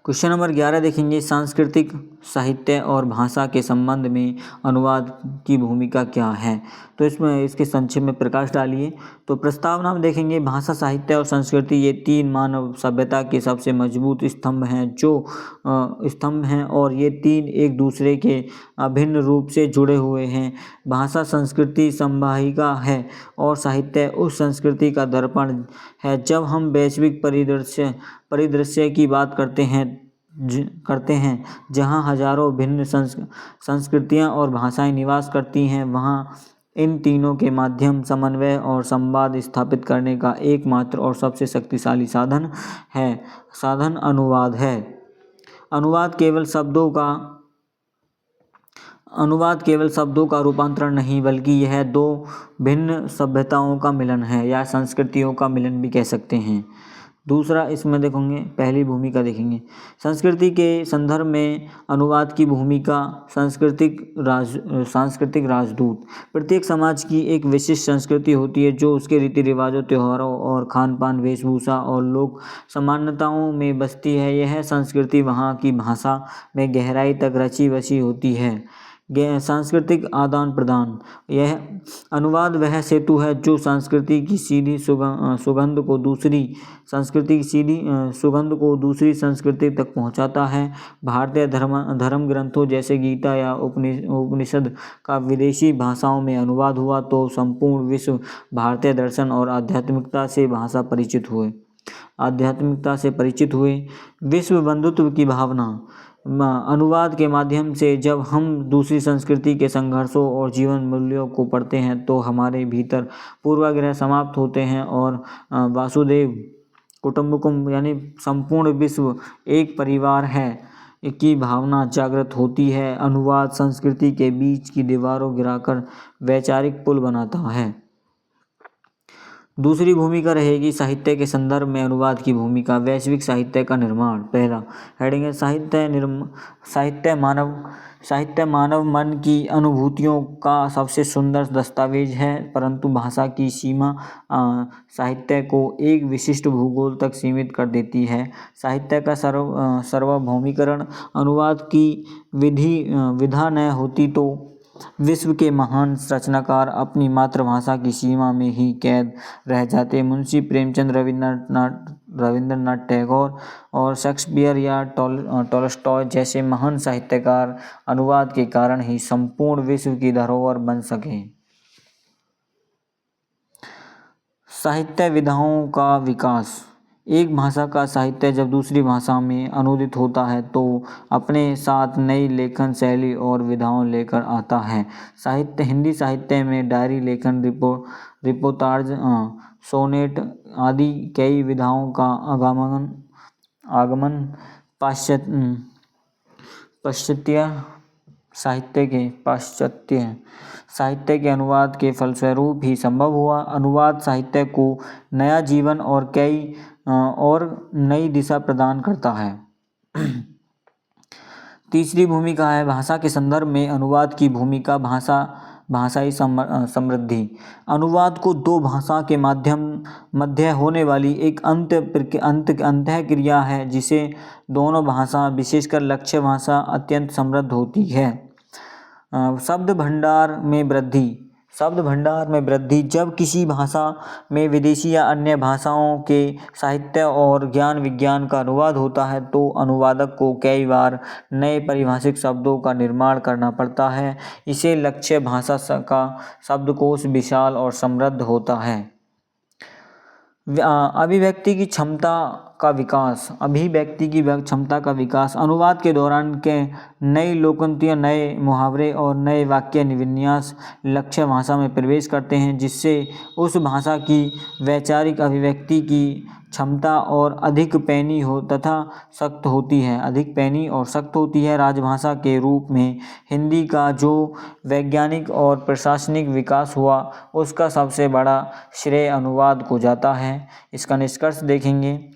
क्वेश्चन नंबर 11 देखेंगे, सांस्कृतिक, साहित्य और भाषा के संबंध में अनुवाद की भूमिका क्या है। तो इसमें इसके संक्षेप में प्रकाश डालिए। तो प्रस्तावना में देखेंगे, भाषा, साहित्य और संस्कृति ये तीन मानव सभ्यता के सबसे मजबूत स्तंभ हैं और ये तीन एक दूसरे के अभिन्न रूप से जुड़े हुए हैं। भाषा संस्कृति संवाहिका है और साहित्य उस संस्कृति का दर्पण है। जब हम वैश्विक परिदृश्य की बात करते हैं जहाँ हजारों भिन्न संस्कृतियाँ और भाषाएं निवास करती हैं, वहाँ इन तीनों के माध्यम समन्वय और संवाद स्थापित करने का एकमात्र और सबसे शक्तिशाली साधन अनुवाद है। अनुवाद केवल शब्दों का रूपांतरण नहीं, बल्कि यह दो भिन्न सभ्यताओं का मिलन है या संस्कृतियों का मिलन भी कह सकते हैं। दूसरा इसमें देखेंगे, पहली भूमिका देखेंगे, संस्कृति के संदर्भ में अनुवाद की भूमिका। सांस्कृतिक राजदूत। प्रत्येक समाज की एक विशिष्ट संस्कृति होती है जो उसके रीति रिवाजों, त्योहारों और खान पान, वेशभूषा और लोक सामान्यताओं में बसती है। यह संस्कृति वहाँ की भाषा में गहराई तक रची बसी होती है। सांस्कृतिक आदान प्रदान। यह अनुवाद वह सेतु है जो संस्कृति की सीधी सुगंध को दूसरी संस्कृति की सीधी सुगंध को दूसरी संस्कृति तक पहुंचाता है। भारतीय धर्म ग्रंथों जैसे गीता या उपनिषद का विदेशी भाषाओं में अनुवाद हुआ तो संपूर्ण विश्व भारतीय दर्शन और आध्यात्मिकता से परिचित हुए। विश्व बंधुत्व की भावना। अनुवाद के माध्यम से जब हम दूसरी संस्कृति के संघर्षों और जीवन मूल्यों को पढ़ते हैं तो हमारे भीतर पूर्वाग्रह समाप्त होते हैं और वासुदेव कुटुंबकम यानी संपूर्ण विश्व एक परिवार है की भावना जागृत होती है। अनुवाद संस्कृति के बीच की दीवारों गिराकर वैचारिक पुल बनाता है। दूसरी भूमिका रहेगी साहित्य के संदर्भ में अनुवाद की भूमिका। वैश्विक साहित्य का निर्माण। पहला हेडिंग है साहित्य मानव मन की अनुभूतियों का सबसे सुंदर दस्तावेज है, परंतु भाषा की सीमा साहित्य को एक विशिष्ट भूगोल तक सीमित कर देती है। साहित्य का सार्वभौमिकरण। अनुवाद की विधा न होती तो विश्व के महान रचनाकार अपनी मातृभाषा की सीमा में ही कैद रह जाते। मुंशी प्रेमचंद, रविंद्रनाथ टैगोर और शेक्सपियर या टॉलस्टॉय जैसे महान साहित्यकार अनुवाद के कारण ही संपूर्ण विश्व की धरोहर बन सके। साहित्य विधाओं का विकास। एक भाषा का साहित्य जब दूसरी भाषा में अनुदित होता है तो अपने साथ नई लेखन शैली और विधाओं लेकर आता है। हिंदी साहित्य में डायरी लेखन, रिपोर्टाज, सोनेट आदि कई विधाओं का आगमन पाश्चात्य साहित्य के अनुवाद के फलस्वरूप ही संभव हुआ। अनुवाद साहित्य को नया जीवन और नई दिशा प्रदान करता है। तीसरी भूमिका है भाषा के संदर्भ में अनुवाद की भूमिका। भाषाई समृद्धि। अनुवाद को दो भाषा के मध्य होने वाली एक अंतःक्रिया है जिसे दोनों भाषा, विशेषकर लक्ष्य भाषा, अत्यंत समृद्ध होती है। शब्द भंडार में वृद्धि। जब किसी भाषा में विदेशी या अन्य भाषाओं के साहित्य और ज्ञान विज्ञान का अनुवाद होता है तो अनुवादक को कई बार नए पारिभाषिक शब्दों का निर्माण करना पड़ता है। इसे लक्ष्य भाषा का शब्दकोश विशाल और समृद्ध होता है। अभिव्यक्ति की क्षमता का विकास। अनुवाद के दौरान के नई लोकोक्तियाँ, नए मुहावरे और नए वाक्य विन्यास लक्ष्य भाषा में प्रवेश करते हैं, जिससे उस भाषा की वैचारिक अभिव्यक्ति की क्षमता और अधिक पैनी तथा सख्त होती है। राजभाषा के रूप में हिंदी का जो वैज्ञानिक और प्रशासनिक विकास हुआ उसका सबसे बड़ा श्रेय अनुवाद को जाता है। इसका निष्कर्ष देखेंगे।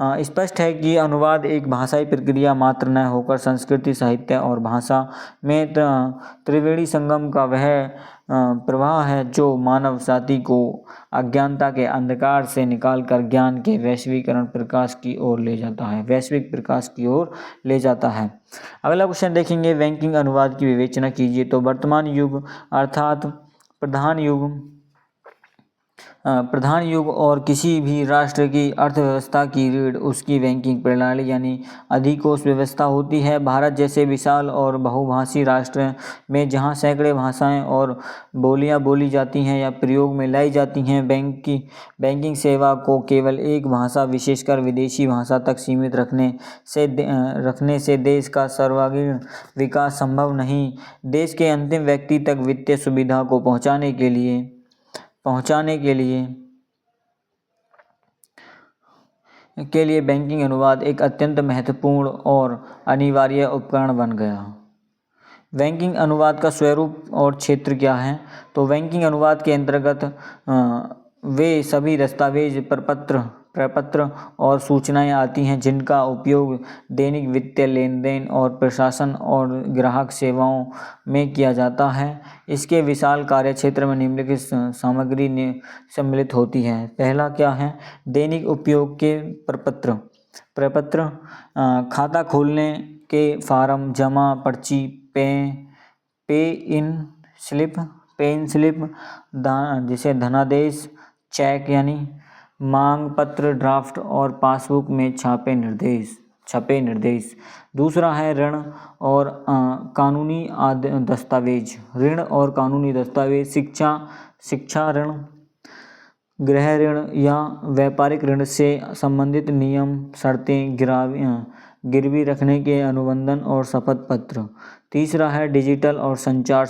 स्पष्ट है कि अनुवाद एक भाषाई प्रक्रिया मात्र न होकर संस्कृति, साहित्य और भाषा में त्रिवेणी संगम का वह प्रवाह है जो मानव जाति को अज्ञानता के अंधकार से निकालकर ज्ञान के वैश्विक प्रकाश की ओर ले जाता है। अगला क्वेश्चन देखेंगे। बैंकिंग अनुवाद की विवेचना कीजिए। तो वर्तमान युग अर्थात प्रधान युग और किसी भी राष्ट्र की अर्थव्यवस्था की रीढ़ उसकी बैंकिंग प्रणाली यानी अधिकोष व्यवस्था होती है। भारत जैसे विशाल और बहुभाषी राष्ट्र में जहां सैकड़ों भाषाएं और बोलियां बोली जाती हैं या प्रयोग में लाई जाती हैं, बैंकिंग सेवा को केवल एक भाषा, विशेषकर विदेशी भाषा तक सीमित रखने से देश का सर्वांगीण विकास संभव नहीं। देश के अंतिम व्यक्ति तक वित्तीय सुविधा को पहुंचाने के लिए बैंकिंग अनुवाद एक अत्यंत महत्वपूर्ण और अनिवार्य उपकरण बन गया। बैंकिंग अनुवाद का स्वरूप और क्षेत्र क्या है? तो बैंकिंग अनुवाद के अंतर्गत वे सभी दस्तावेज, प्रपत्र और सूचनाएं आती हैं जिनका उपयोग दैनिक वित्तीय लेन देन और प्रशासन और ग्राहक सेवाओं में किया जाता है। इसके विशाल कार्य क्षेत्र में निम्नलिखित सामग्री सम्मिलित होती है। पहला क्या है? दैनिक उपयोग के प्रपत्र, खाता खोलने के फार्म, जमा पर्ची, पे इन स्लिप, जिसे धनादेश, चेक यानी मांग पत्र, ड्राफ्ट और पासबुक में छपे निर्देश। दूसरा है ऋण और कानूनी दस्तावेज, ऋण और कानूनी दस्तावेज, शिक्षा ऋण, गृह ऋण या व्यापारिक ऋण से संबंधित नियम, शर्तें, गिरवी रखने के अनुबंधन और शपथ पत्र। तीसरा है डिजिटल और संचार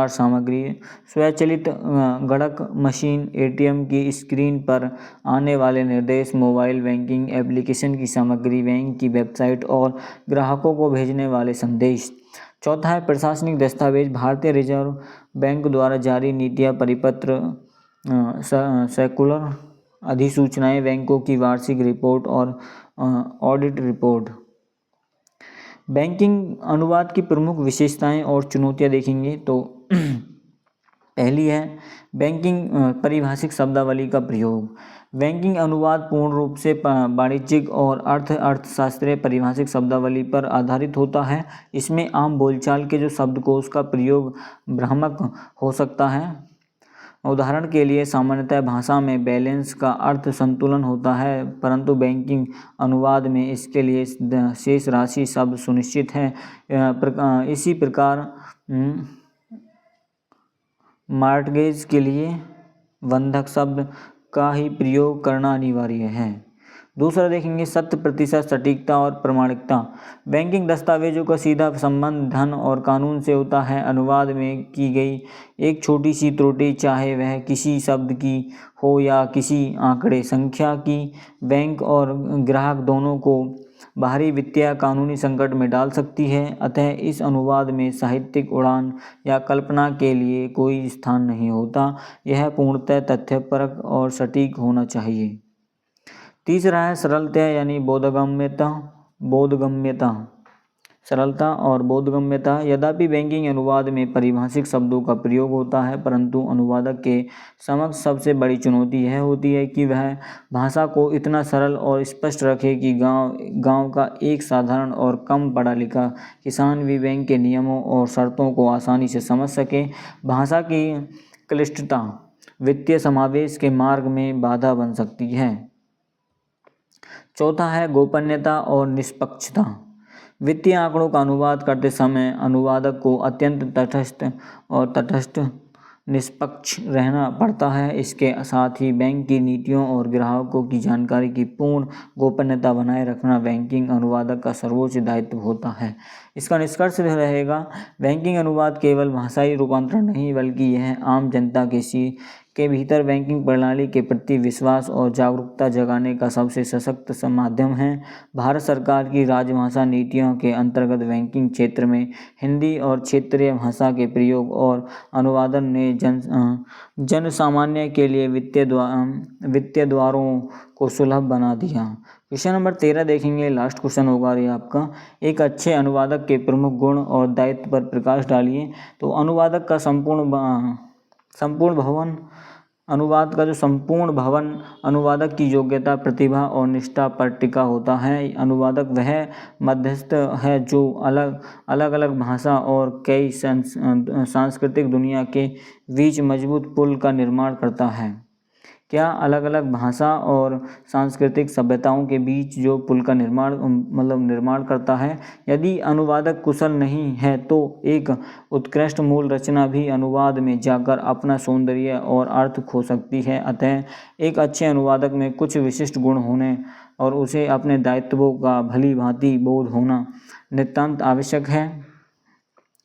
सामग्री, स्वचालित गणक मशीन, एटीएम की स्क्रीन पर आने वाले निर्देश, मोबाइल बैंकिंग एप्लीकेशन की सामग्री, बैंक की वेबसाइट और ग्राहकों को भेजने वाले संदेश। चौथा है प्रशासनिक दस्तावेज, भारतीय रिजर्व बैंक द्वारा जारी नीतियाँ, परिपत्र, सर्कुलर, अधिसूचनाएं, बैंकों की वार्षिक रिपोर्ट और ऑडिट रिपोर्ट। बैंकिंग अनुवाद की प्रमुख विशेषताएं और चुनौतियां देखेंगे तो पहली है बैंकिंग पारिभाषिक शब्दावली का प्रयोग। बैंकिंग अनुवाद पूर्ण रूप से वाणिज्यिक और अर्थशास्त्रीय पारिभाषिक शब्दावली पर आधारित होता है। इसमें आम बोलचाल के जो शब्दकोश का प्रयोग भ्रामक हो सकता है। उदाहरण के लिए सामान्यतः भाषा में बैलेंस का अर्थ संतुलन होता है, परंतु बैंकिंग अनुवाद में इसके लिए शेष राशि शब्द सुनिश्चित है। इसी प्रकार मॉर्टगेज के लिए बंधक शब्द का ही प्रयोग करना अनिवार्य है। दूसरा देखेंगे 100% सटीकता और प्रामाणिकता। बैंकिंग दस्तावेजों का सीधा संबंध धन और कानून से होता है। अनुवाद में की गई एक छोटी सी त्रुटि, चाहे वह किसी शब्द की हो या किसी आंकड़े संख्या की, बैंक और ग्राहक दोनों को बाहरी वित्तीय कानूनी संकट में डाल सकती है। अतः इस अनुवाद में साहित्यिक उड़ान या कल्पना के लिए कोई स्थान नहीं होता। यह पूर्णतः तथ्यपरक और सटीक होना चाहिए। तीसरा है सरलता यानी सरलता और बोधगम्यता। यद्यपि बैंकिंग अनुवाद में पारिभाषिक शब्दों का प्रयोग होता है, परंतु अनुवादक के समक्ष सबसे बड़ी चुनौती यह होती है कि वह भाषा को इतना सरल और स्पष्ट रखे कि गांव का एक साधारण और कम पढ़ा लिखा किसान भी बैंक के नियमों और शर्तों को आसानी से समझ सके। भाषा की क्लिष्टता वित्तीय समावेश के मार्ग में बाधा बन सकती है। चौथा है गोपनीयता और निष्पक्षता। वित्तीय आंकड़ों का अनुवाद करते समय अनुवादक को अत्यंत तटस्थ निष्पक्ष रहना पड़ता है। इसके साथ ही बैंक की नीतियों और ग्राहकों की जानकारी की पूर्ण गोपनीयता बनाए रखना बैंकिंग अनुवादक का सर्वोच्च दायित्व होता है। इसका निष्कर्ष रहेगा, बैंकिंग अनुवाद केवल भाषाई रूपांतरण नहीं, बल्कि यह आम जनता के भीतर बैंकिंग प्रणाली के प्रति विश्वास और जागरूकता जगाने का सबसे सशक्त माध्यम है। भारत सरकार की राजभाषा नीतियों के अंतर्गत बैंकिंग क्षेत्र में हिंदी और क्षेत्रीय भाषा के प्रयोग और अनुवादन ने जन सामान्य के लिए वित्तीय द्वारों को सुलभ बना दिया। क्वेश्चन नंबर 13 देखेंगे, लास्ट क्वेश्चन होगा ये आपका। एक अच्छे अनुवादक के प्रमुख गुण और दायित्व पर प्रकाश डालिए। तो अनुवादक का अनुवाद का जो संपूर्ण भवन अनुवादक की योग्यता, प्रतिभा और निष्ठा पर टिका होता है। अनुवादक वह मध्यस्थ है जो अलग भाषा और कई सांस्कृतिक दुनिया के बीच मजबूत पुल का निर्माण करता है। क्या अलग अलग भाषा और सांस्कृतिक सभ्यताओं के बीच जो पुल का निर्माण करता है। यदि अनुवादक कुशल नहीं है तो एक उत्कृष्ट मूल रचना भी अनुवाद में जाकर अपना सौंदर्य और अर्थ खो सकती है। अतः एक अच्छे अनुवादक में कुछ विशिष्ट गुण होने और उसे अपने दायित्वों का भली भांति बोध होना नितांत आवश्यक है।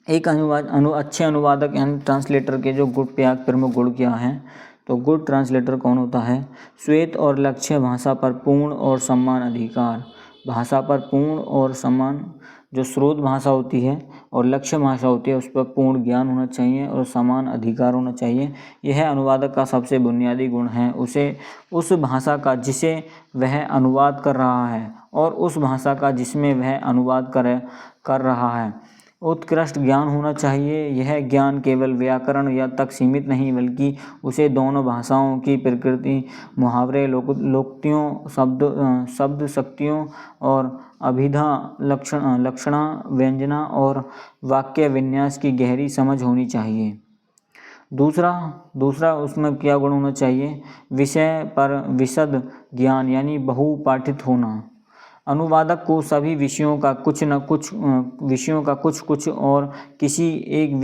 एक अच्छे अनुवादक यानी ट्रांसलेटर के जो प्रमुख गुण क्या हैं, तो गुड ट्रांसलेटर कौन होता है? श्वेत और लक्ष्य भाषा पर पूर्ण और समान अधिकार। भाषा पर पूर्ण और समान, जो स्रोत भाषा होती है और लक्ष्य भाषा होती है, उस पर पूर्ण ज्ञान होना चाहिए और समान अधिकार होना चाहिए। यह अनुवादक का सबसे बुनियादी गुण है। उसे उस भाषा का जिसे वह अनुवाद कर रहा है और उस भाषा का जिसमें वह अनुवाद कर रहा है, उत्कृष्ट ज्ञान होना चाहिए। यह ज्ञान केवल व्याकरण या तक सीमित नहीं, बल्कि उसे दोनों भाषाओं की प्रकृति, मुहावरे, लोकोक्तियों, शब्द शक्तियों और अभिधा, लक्षणा, व्यंजना और वाक्य विन्यास की गहरी समझ होनी चाहिए। दूसरा उसमें क्या गुण होना चाहिए? विषय पर विशद ज्ञान यानी बहुपाठित होना। अनुवादक को सभी विषयों का कुछ और किसी एक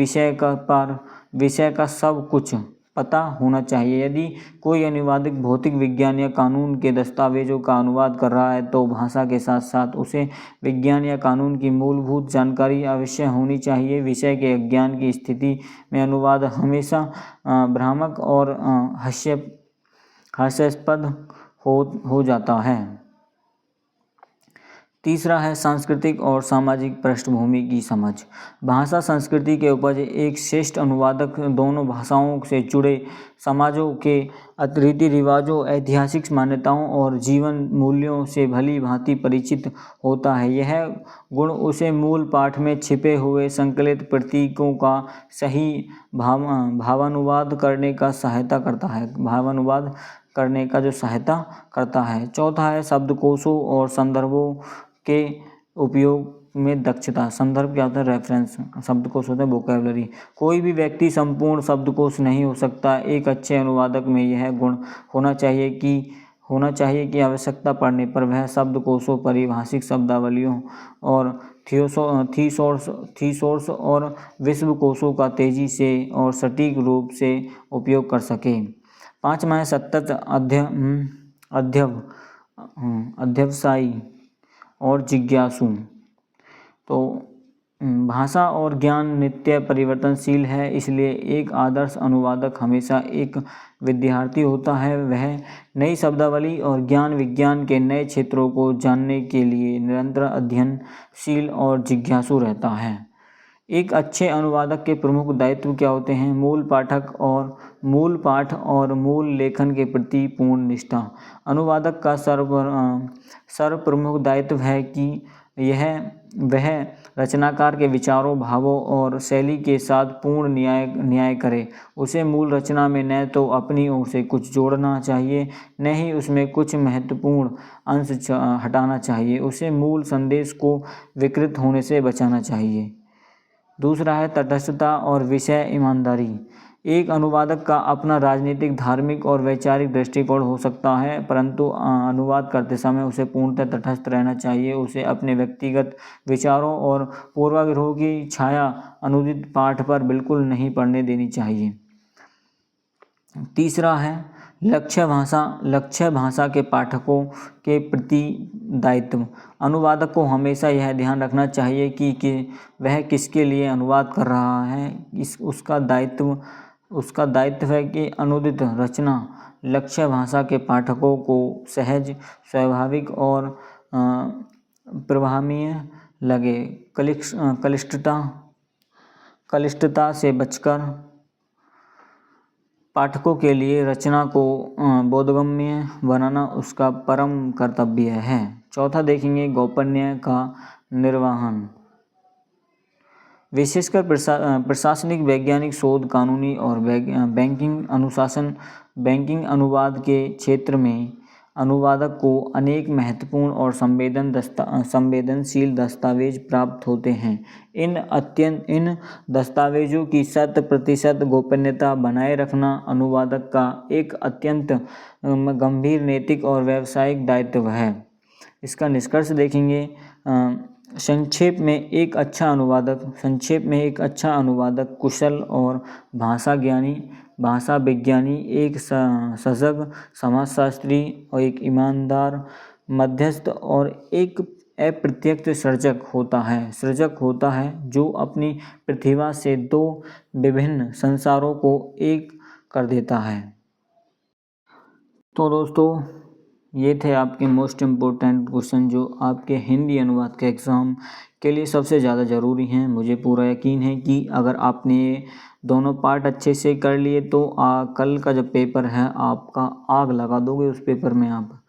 विषय का सब कुछ पता होना चाहिए। यदि कोई अनुवादक भौतिक विज्ञान या कानून के दस्तावेजों का अनुवाद कर रहा है तो भाषा के साथ साथ उसे विज्ञान या कानून की मूलभूत जानकारी अवश्य होनी चाहिए। विषय के अज्ञान की स्थिति में अनुवाद हमेशा भ्रामक और हास्यास्पद हो जाता है। तीसरा है सांस्कृतिक और सामाजिक पृष्ठभूमि की समझ। भाषा संस्कृति के उपज एक श्रेष्ठ अनुवादक दोनों भाषाओं से जुड़े समाजों के रीति रिवाजों, ऐतिहासिक मान्यताओं और जीवन मूल्यों से भली भांति परिचित होता है। यह गुण उसे मूल पाठ में छिपे हुए संकलित प्रतीकों का सही भावानुवाद करने का सहायता करता है। चौथा है शब्दकोशों और संदर्भों के उपयोग में दक्षता। संदर्भ क्या होता है? रेफरेंस। शब्दकोश होता है वोकैबुलरी। कोई भी व्यक्ति संपूर्ण शब्दकोश नहीं हो सकता। एक अच्छे अनुवादक में यह गुण होना चाहिए कि आवश्यकता पड़ने पर वह शब्दकोशों, पारिभाषिक शब्दावलियों और थीसॉर्स और विश्वकोशों का तेजी से और सटीक रूप से उपयोग कर सके। पाँचवा है सतत अध्यवसायी और जिज्ञासु। तो भाषा और ज्ञान नित्य परिवर्तनशील है, इसलिए एक आदर्श अनुवादक हमेशा एक विद्यार्थी होता है। वह नई शब्दावली और ज्ञान विज्ञान के नए क्षेत्रों को जानने के लिए निरंतर अध्ययनशील और जिज्ञासु रहता है। एक अच्छे अनुवादक के प्रमुख दायित्व क्या होते हैं? मूल पाठ और मूल लेखन के प्रति पूर्ण निष्ठा। अनुवादक का सर्वप्रमुख दायित्व है कि वह रचनाकार के विचारों, भावों और शैली के साथ पूर्ण न्याय करे। उसे मूल रचना में न तो अपनी ओर से कुछ जोड़ना चाहिए, न ही उसमें कुछ महत्वपूर्ण अंश हटाना चाहिए। उसे मूल संदेश को विकृत होने से बचाना चाहिए। दूसरा है तटस्थता और विषय ईमानदारी। एक अनुवादक का अपना राजनीतिक, धार्मिक और वैचारिक दृष्टिकोण हो सकता है, परंतु अनुवाद करते समय उसे पूर्णतः तटस्थ रहना चाहिए। उसे अपने व्यक्तिगत विचारों और पूर्वाग्रहों की छाया अनुदित पाठ पर बिल्कुल नहीं पड़ने देनी चाहिए। तीसरा है लक्ष्य भाषा के पाठकों के प्रति दायित्व। अनुवादक को हमेशा यह ध्यान रखना चाहिए कि वह किसके लिए अनुवाद कर रहा है। उसका दायित्व है कि अनुदित रचना लक्ष्य भाषा के पाठकों को सहज, स्वाभाविक और प्रभावनीय लगे। क्लिष्टता से बचकर पाठकों के लिए रचना को बोधगम्य बनाना उसका परम कर्तव्य है। चौथा देखेंगे गोपनीयता का निर्वहन। विशेषकर प्रशासनिक, वैज्ञानिक शोध, कानूनी और बैंकिंग अनुवाद के क्षेत्र में अनुवादक को अनेक महत्वपूर्ण और संवेदनशील दस्तावेज प्राप्त होते हैं। इन दस्तावेजों की 100% गोपनीयता बनाए रखना अनुवादक का एक अत्यंत गंभीर नैतिक और व्यावसायिक दायित्व है। इसका निष्कर्ष देखेंगे। संक्षेप में एक अच्छा अनुवादक कुशल और भाषा विज्ञानी, एक सजग समाजशास्त्री और एक ईमानदार मध्यस्थ और एक अप्रत्यक्ष सृजक होता है जो अपनी प्रतिभा से दो विभिन्न संसारों को एक कर देता है। तो दोस्तों, ये थे आपके मोस्ट इम्पोर्टेंट क्वेश्चन जो आपके हिंदी अनुवाद के एग्ज़ाम के लिए सबसे ज़्यादा ज़रूरी हैं। मुझे पूरा यकीन है कि अगर आपने ये दोनों पार्ट अच्छे से कर लिए तो कल का जब पेपर है आपका आग लगा दोगे उस पेपर में आप।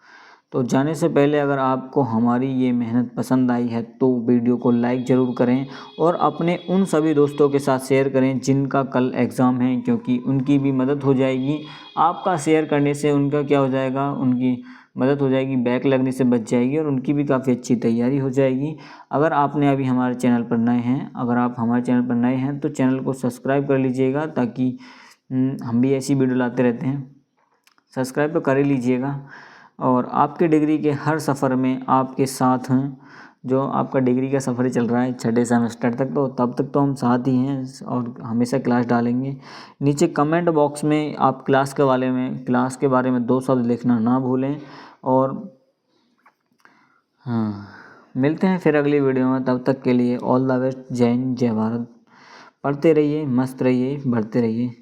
तो जाने से पहले अगर आपको हमारी ये मेहनत पसंद आई है तो वीडियो को लाइक ज़रूर करें और अपने उन सभी दोस्तों के साथ शेयर करें जिनका कल एग्ज़ाम है, क्योंकि उनकी भी मदद हो जाएगी। आपका शेयर करने से उनका क्या हो जाएगा, उनकी मदद हो जाएगी, बैक लगने से बच जाएगी और उनकी भी काफ़ी अच्छी तैयारी हो जाएगी। अगर आपने अभी हमारे चैनल पर नए हैं, अगर आप हमारे चैनल पर नए हैं तो चैनल को सब्सक्राइब कर लीजिएगा, ताकि हम भी ऐसी वीडियो लाते रहते हैं। सब्सक्राइब तो कर ही लीजिएगा और आपके डिग्री के हर सफ़र में आपके साथ हैं। जो आपका डिग्री का सफ़र चल रहा है 6ठे सेमेस्टर तक, तो तब तक तो हम साथ ही हैं और हमेशा क्लास डालेंगे। नीचे कमेंट बॉक्स में आप क्लास के बारे में 2 शब्द लिखना ना भूलें। और हाँ, मिलते हैं फिर अगली वीडियो में। तब तक के लिए ऑल द बेस्ट। जय हिंद, जय भारत। पढ़ते रहिए, मस्त रहिए, बढ़ते रहिए।